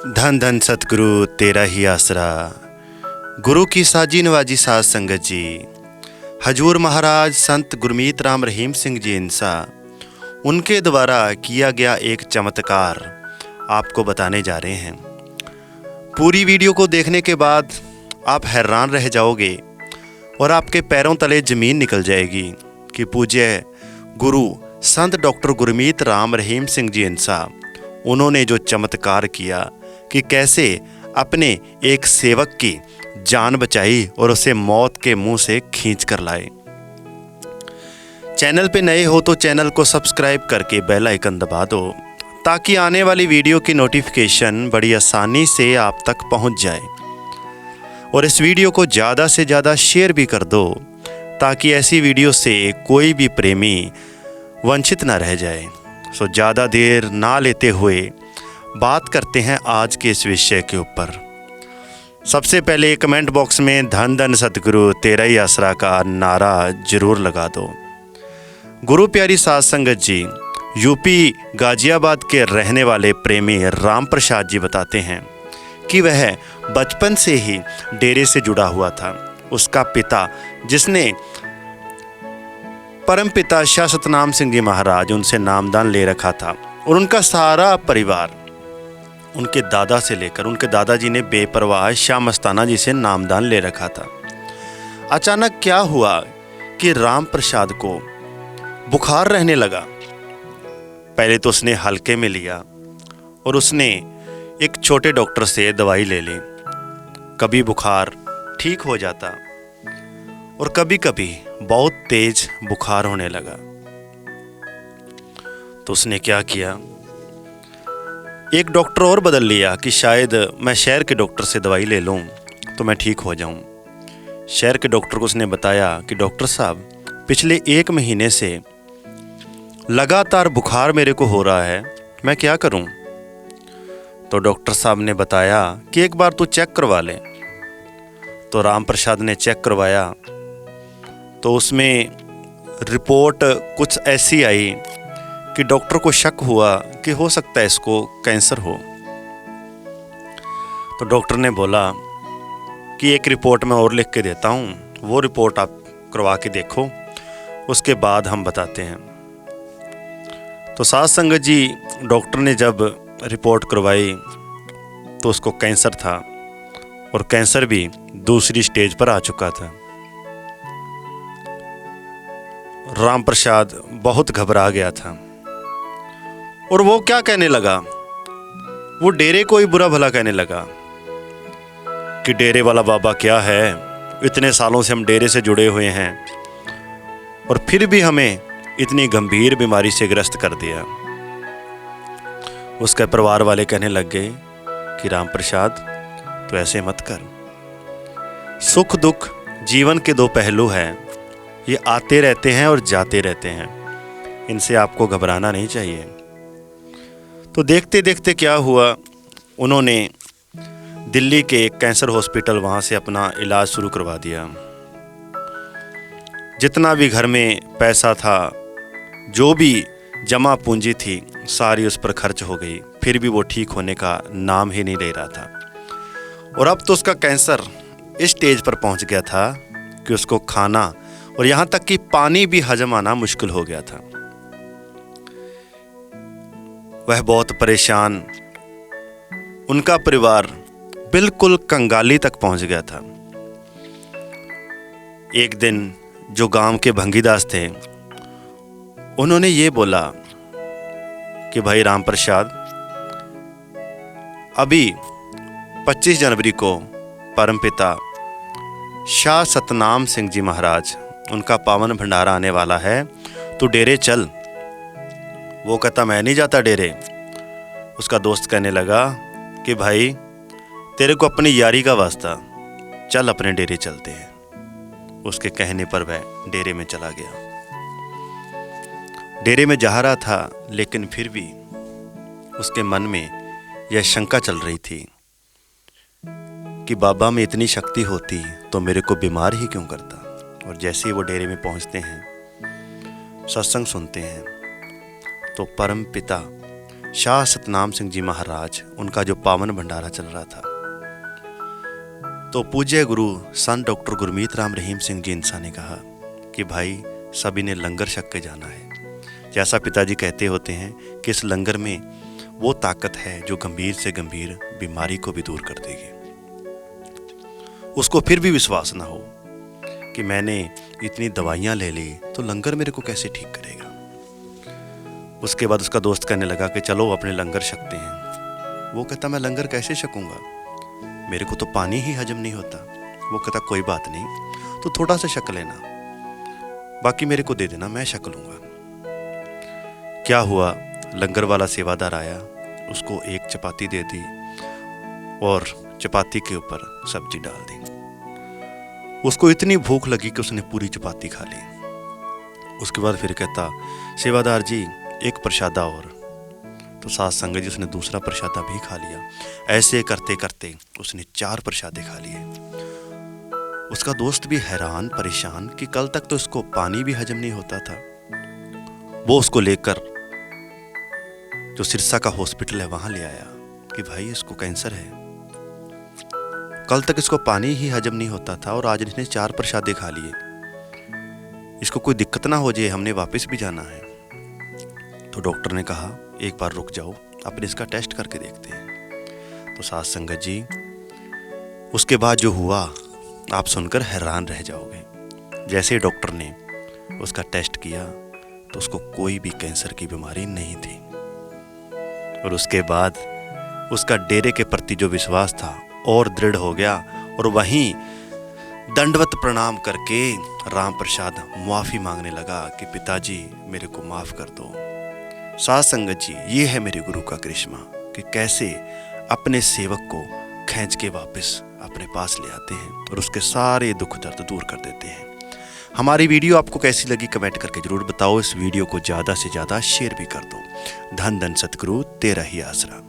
धन धन सतगुरु तेरा ही आसरा, गुरु की साजी नवाजी साध संगत जी। हजूर महाराज संत गुरमीत राम रहीम सिंह जी इंसा, उनके द्वारा किया गया एक चमत्कार आपको बताने जा रहे हैं। पूरी वीडियो को देखने के बाद आप हैरान रह जाओगे और आपके पैरों तले ज़मीन निकल जाएगी कि पूज्य गुरु संत डॉक्टर गुरमीत राम रहीम सिंह जी इंसा, उन्होंने जो चमत्कार किया कि कैसे अपने एक सेवक की जान बचाई और उसे मौत के मुंह से खींच कर लाए। चैनल पे नए हो तो चैनल को सब्सक्राइब करके बेल आइकन दबा दो ताकि आने वाली वीडियो की नोटिफिकेशन बड़ी आसानी से आप तक पहुंच जाए। और इस वीडियो को ज़्यादा से ज़्यादा शेयर भी कर दो ताकि ऐसी वीडियो से कोई भी प्रेमी वंचित ना रह जाए। सो ज़्यादा देर ना लेते हुए बात करते हैं आज के इस विषय के ऊपर। सबसे पहले कमेंट बॉक्स में धन धन सतगुरु तेरा ही आसरा का नारा जरूर लगा दो। गुरु प्यारी साध संगत जी, यूपी गाजियाबाद के रहने वाले प्रेमी राम प्रसाद जी बताते हैं कि वह बचपन से ही डेरे से जुड़ा हुआ था। उसका पिता, जिसने परम पिता शाह सतनाम सिंह जी महाराज, उनसे नामदान ले रखा था, और उनका सारा परिवार उनके दादा से लेकर उनके दादाजी ने बेपरवाह शाह मस्ताना जी से नामदान ले रखा था। अचानक क्या हुआ कि राम प्रसाद को बुखार रहने लगा। पहले तो उसने हल्के में लिया और उसने एक छोटे डॉक्टर से दवाई ले ली। कभी बुखार ठीक हो जाता और कभी कभी बहुत तेज बुखार होने लगा। तो उसने क्या किया, एक डॉक्टर और बदल लिया कि शायद मैं शहर के डॉक्टर से दवाई ले लूं तो मैं ठीक हो जाऊं। शहर के डॉक्टर को उसने बताया कि डॉक्टर साहब, पिछले 1 महीने से लगातार बुखार मेरे को हो रहा है, मैं क्या करूं? तो डॉक्टर साहब ने बताया कि एक बार तू चेक करवा ले। तो राम प्रसाद ने चेक करवाया तो उसमें रिपोर्ट कुछ ऐसी आई कि डॉक्टर को शक हुआ कि हो सकता है इसको कैंसर हो। तो डॉक्टर ने बोला कि एक रिपोर्ट मैं और लिख के देता हूँ, वो रिपोर्ट आप करवा के देखो, उसके बाद हम बताते हैं। तो साध संगत जी, डॉक्टर ने जब रिपोर्ट करवाई तो उसको कैंसर था और कैंसर भी दूसरी स्टेज पर आ चुका था। राम प्रसाद बहुत घबरा गया था और वो क्या कहने लगा, वो डेरे को ही बुरा भला कहने लगा कि डेरे वाला बाबा क्या है, इतने सालों से हम डेरे से जुड़े हुए हैं और फिर भी हमें इतनी गंभीर बीमारी से ग्रस्त कर दिया। उसके परिवार वाले कहने लग गए कि राम प्रसाद, तो ऐसे मत कर। सुख दुख जीवन के 2 पहलू हैं, ये आते रहते हैं और जाते रहते हैं, इनसे आपको घबराना नहीं चाहिए। तो देखते देखते क्या हुआ, उन्होंने दिल्ली के एक कैंसर हॉस्पिटल, वहाँ से अपना इलाज शुरू करवा दिया। जितना भी घर में पैसा था, जो भी जमा पूंजी थी, सारी उस पर खर्च हो गई, फिर भी वो ठीक होने का नाम ही नहीं ले रहा था। और अब तो उसका कैंसर इस स्टेज पर पहुंच गया था कि उसको खाना और यहाँ तक कि पानी भी हजम आना मुश्किल हो गया था। वह बहुत परेशान, उनका परिवार बिल्कुल कंगाली तक पहुंच गया था। एक दिन जो गांव के भंगीदास थे, उन्होंने ये बोला कि भाई राम प्रसाद, अभी 25 जनवरी को परमपिता शाह सतनाम सिंह जी महाराज, उनका पावन भंडारा आने वाला है, तो डेरे चल। वो कहता मैं नहीं जाता डेरे। उसका दोस्त कहने लगा कि भाई तेरे को अपनी यारी का वास्ता, चल अपने डेरे चलते हैं। उसके कहने पर वह डेरे में चला गया। डेरे में जा रहा था, लेकिन फिर भी उसके मन में यह शंका चल रही थी कि बाबा में इतनी शक्ति होती तो मेरे को बीमार ही क्यों करता। और जैसे ही वो डेरे में पहुंचते हैं, सत्संग सुनते हैं, तो परम पिता शाह सतनाम सिंह जी महाराज, उनका जो पावन भंडारा चल रहा था, तो पूज्य गुरु संत डॉक्टर गुरमीत राम रहीम सिंह जी इंसा ने कहा कि भाई सभी ने लंगर छक के जाना है। जैसा पिताजी कहते होते हैं कि इस लंगर में वो ताकत है जो गंभीर से गंभीर बीमारी को भी दूर कर देगी। उसको फिर भी विश्वास ना हो कि मैंने इतनी दवाइयाँ ले ली तो लंगर मेरे को कैसे ठीक करेगा। उसके बाद उसका दोस्त कहने लगा कि चलो अपने लंगर छकते हैं। वो कहता मैं लंगर कैसे छकूंगा, मेरे को तो पानी ही हजम नहीं होता। वो कहता कोई बात नहीं, तो थोड़ा सा छक लेना, बाकी मेरे को दे देना, मैं छक लूँगा। क्या हुआ, लंगर वाला सेवादार आया, उसको एक चपाती दे दी और चपाती के ऊपर सब्जी डाल दी। उसको इतनी भूख लगी कि उसने पूरी चपाती खा ली। उसके बाद फिर कहता सेवादार जी एक प्रसादा और। तो साथ संगत जी उसने दूसरा प्रसादा भी खा लिया। ऐसे करते करते उसने 4 प्रसादे खा लिए। उसका दोस्त भी हैरान परेशान कि कल तक तो इसको पानी भी हजम नहीं होता था। वो उसको लेकर जो सिरसा का हॉस्पिटल है वहां ले आया कि भाई इसको कैंसर है, कल तक इसको पानी ही हजम नहीं होता था और आज इसने 4 प्रसादे खा लिए, इसको कोई दिक्कत ना हो जाए, हमने वापस भी जाना है। तो डॉक्टर ने कहा एक बार रुक जाओ, अपने इसका टेस्ट करके देखते हैं। तो साथ संगत जी उसके बाद जो हुआ आप सुनकर हैरान रह जाओगे। जैसे ही डॉक्टर ने उसका टेस्ट किया तो उसको कोई भी कैंसर की बीमारी नहीं थी। और उसके बाद उसका डेरे के प्रति जो विश्वास था और दृढ़ हो गया और वहीं दंडवत प्रणाम करके राम प्रसाद माफ़ी मांगने लगा कि पिताजी मेरे को माफ़ कर दो। साथ संगत जी ये है मेरे गुरु का करिश्मा कि कैसे अपने सेवक को खींच के वापस अपने पास ले आते हैं और उसके सारे दुख दर्द दूर कर देते हैं। हमारी वीडियो आपको कैसी लगी कमेंट करके जरूर बताओ। इस वीडियो को ज़्यादा से ज़्यादा शेयर भी कर दो। धन धन सतगुरु तेरा ही आसरा।